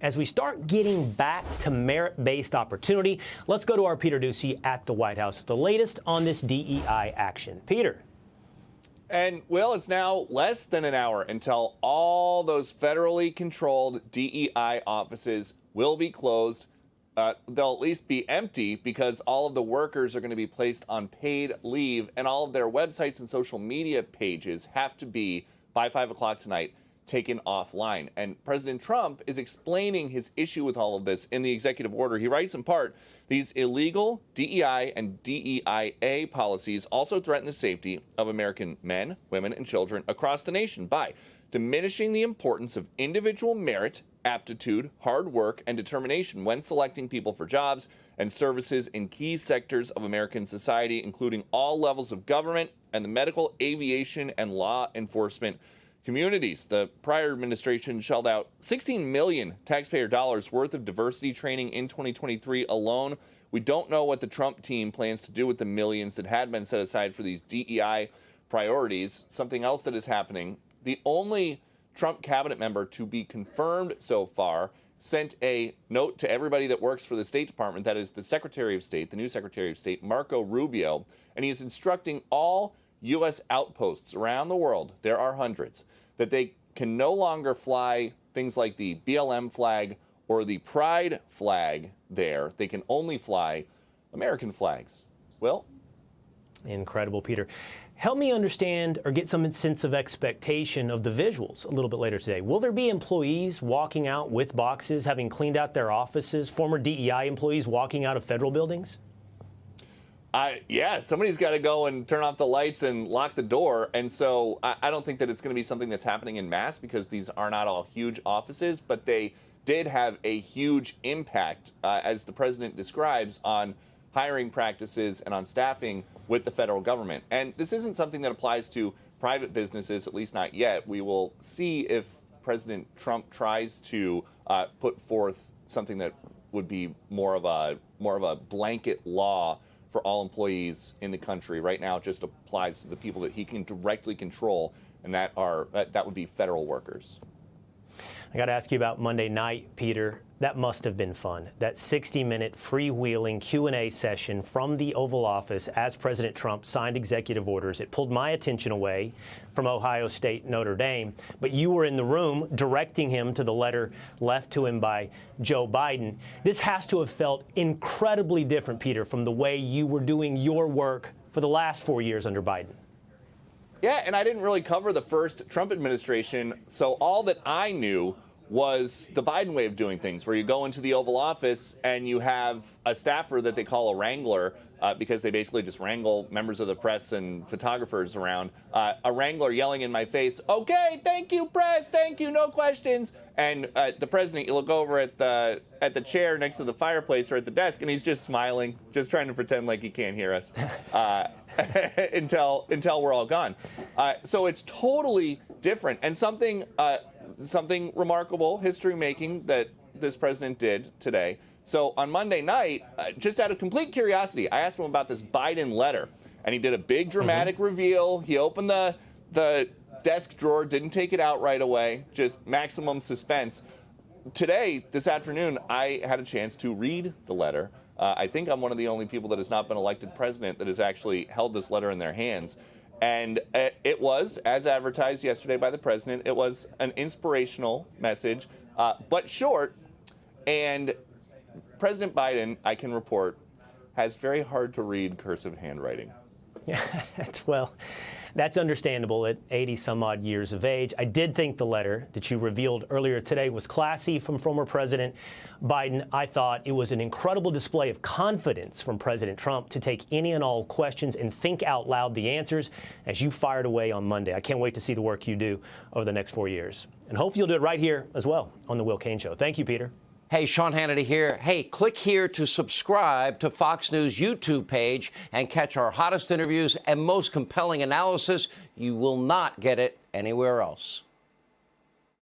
as we start getting back to merit-based opportunity. Let's go to our Peter Doocy at the White House with the latest on this DEI action. Peter. And, Will, it's now less than an hour until all those federally controlled DEI offices will be closed. They'll at least be empty because all of the workers are going to be placed on paid leave, and all of their websites and social media pages have to be, by 5 o'clock tonight, taken offline. And President Trump is explaining his issue with all of this in the executive order. He writes in part, these illegal DEI and DEIA policies also threaten the safety of American men, women, and children across the nation by diminishing the importance of individual merit, aptitude, hard work, and determination when selecting people for jobs and services in key sectors of American society, including all levels of government and the medical, aviation, and law enforcement communities. The prior administration shelled out $16 million taxpayer dollars worth of diversity training in 2023 alone. We don't know what the Trump team plans to do with the millions that had been set aside for these DEI priorities. Something else that is happening, the only Trump cabinet member to be confirmed so far sent a note to everybody that works for the State Department, that is the Secretary of State, the new Secretary of State, Marco Rubio, and he is instructing all U.S. outposts around the world, there are hundreds, that they can no longer fly things like the BLM flag or the Pride flag there. They can only fly American flags. Will? Incredible, Peter. Help me understand or get some sense of expectation of the visuals a little bit later today. Will there be employees walking out with boxes, having cleaned out their offices, former DEI employees walking out of federal buildings? Yeah, somebody's got to go and turn off the lights and lock the door. And so I don't think that it's going to be something that's happening in mass because these are not all huge offices, but they did have a huge impact, as the president describes, on hiring practices and on staffing with the federal government. And this isn't something that applies to private businesses, at least not yet. We will see if President Trump tries to put forth something that would be more of a blanket law for all employees in the country. Right now, it just applies to the people that he can directly control, and that would be federal workers. I got to ask you about Monday night, Peter. That must have been fun. That 60-minute freewheeling Q&A session from the Oval Office as President Trump signed executive orders. It pulled my attention away from Ohio State, Notre Dame, but you were in the room directing him to the letter left to him by Joe Biden. This has to have felt incredibly different, Peter, from the way you were doing your work for the last 4 years under Biden. Yeah, and I didn't really cover the first Trump administration, so all that I knew was the Biden way of doing things, where you go into the Oval Office and you have a staffer that they call a wrangler, because they basically just wrangle members of the press and photographers around. A wrangler yelling in my face, "Okay, thank you, press, thank you, no questions." And the president, you look over at the chair next to the fireplace or at the desk, and he's just smiling, just trying to pretend like he can't hear us until we're all gone. So it's totally different, and something remarkable, history-making that this president did today. So on Monday night, just out of complete curiosity, I asked him about this Biden letter, and he did a big dramatic reveal. He opened the desk drawer, didn't take it out right away, just maximum suspense. Today, this afternoon, I had a chance to read the letter. I think I'm one of the only people that has not been elected president that has actually held this letter in their hands. And it was, as advertised yesterday by the president, it was an inspirational message, but short. And President Biden, I can report, has very hard to read cursive handwriting. Yeah, that's understandable at 80 some odd years of age. I did think the letter that you revealed earlier today was classy from former President Biden. I thought it was an incredible display of confidence from President Trump to take any and all questions and think out loud the answers as you fired away on Monday. I can't wait to see the work you do over the next 4 years. And hopefully you'll do it right here as well on The Will Cain Show. Thank you, Peter. Hey, Sean Hannity here. Hey, click here to subscribe to Fox News YouTube page and catch our hottest interviews and most compelling analysis. You will not get it anywhere else.